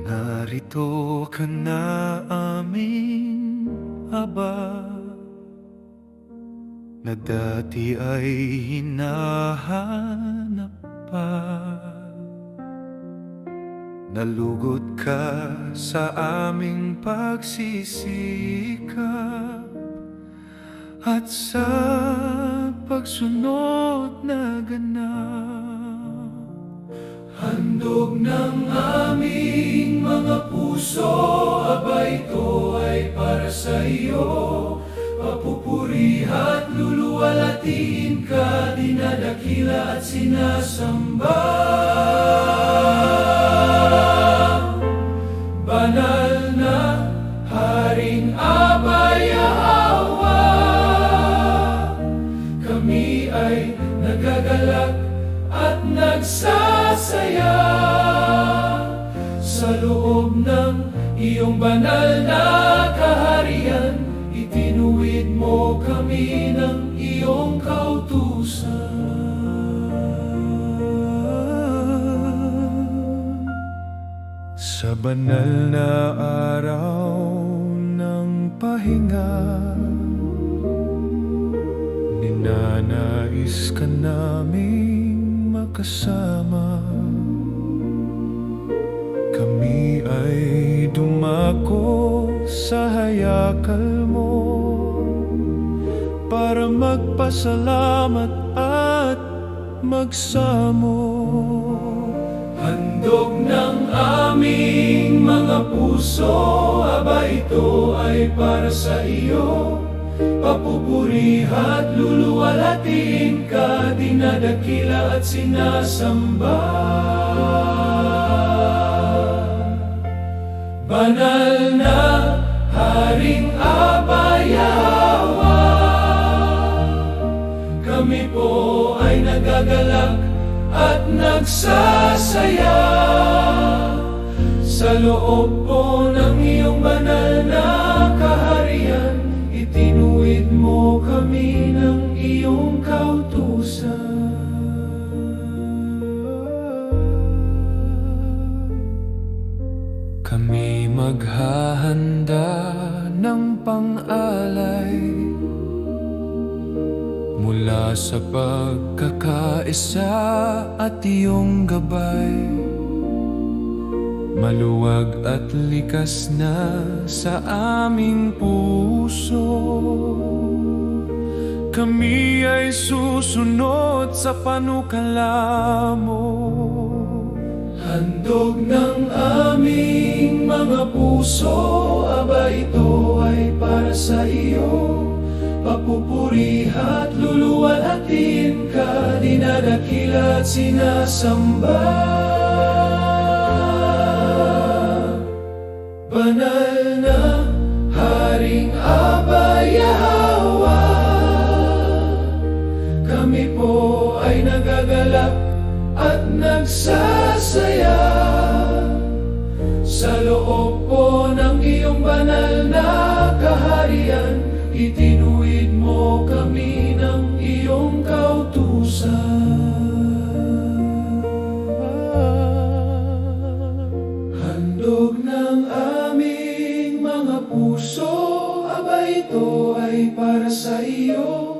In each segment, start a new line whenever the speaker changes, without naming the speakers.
Narito ka na aming Aba, na dati ay hinahanap pa. Nalugod ka sa aming pagsisikap at sa pagsunod na ganap. Handog ng aming mga puso, aba ito ay para sa iyo. Papupuri at luluwalhatiin ka, dinadakila at sinasamba. Banal na Haring Aba Yahweh, kami ay nagagalak at nagsasaya sa loob ng iyong banal na kaharian. Itinuwid mo kami ng iyong kautusan. Sa banal na araw ng pahinga, ninanais ka naming makasama. Kami ay dumako sa hayakal mo para magpasalamat at magsamo. Handog ng aming mga puso, aba ito ay para sa iyo. Papupuri at luluwalhatiin ka, dinadakila at sinasamba. Banal na Haring Aba Yahweh, kami po ay nagagalak at nagsasaya sa loob po ng iyong banal na kaharian. Itinuwid mo kami ng iyong kautusan. Kami maghahanda ng pang-alay mula sa pagkakaisa at iyong gabay. Maluwag at likas na sa aming puso, kami ay susunod sa panukala mo. Handog ng aming mga puso, aba ito ay para sa iyo. Papupuri at luluwalhatiin ka, dinadakila at sinasamba. Banal na Haring Aba Yahweh, kami po ay nagagalak at nagsasaya sa loob po ng iyong banal na kaharian. Itinuwid mo kami ng iyong kautusan. Handog ng aming mga puso, aba ito ay para sa iyo.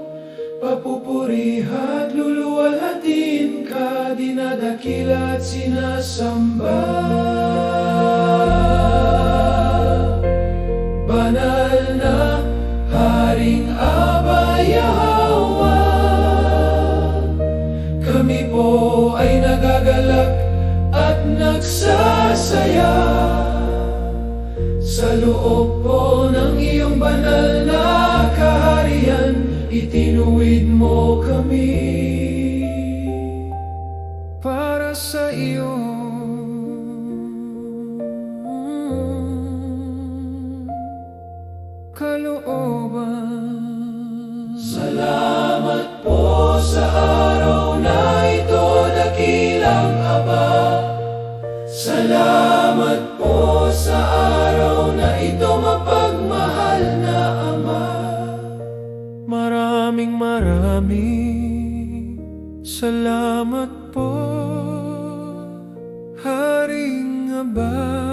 Papupuri at luluwalhatiin ka, dinadakila at sinasamba. Banal na Haring Aba Yahweh, kami po ay nagagalak at nagsasaya sa loob po ng iyong banal na kaharian. Itinuwid mo kami para sa iyo. Kalooban. Salamat po sa araw na ito, dakilang Aba. Salamat po sa araw na ito, mapagmahal na Ama. Maraming salamat po, Haring Aba.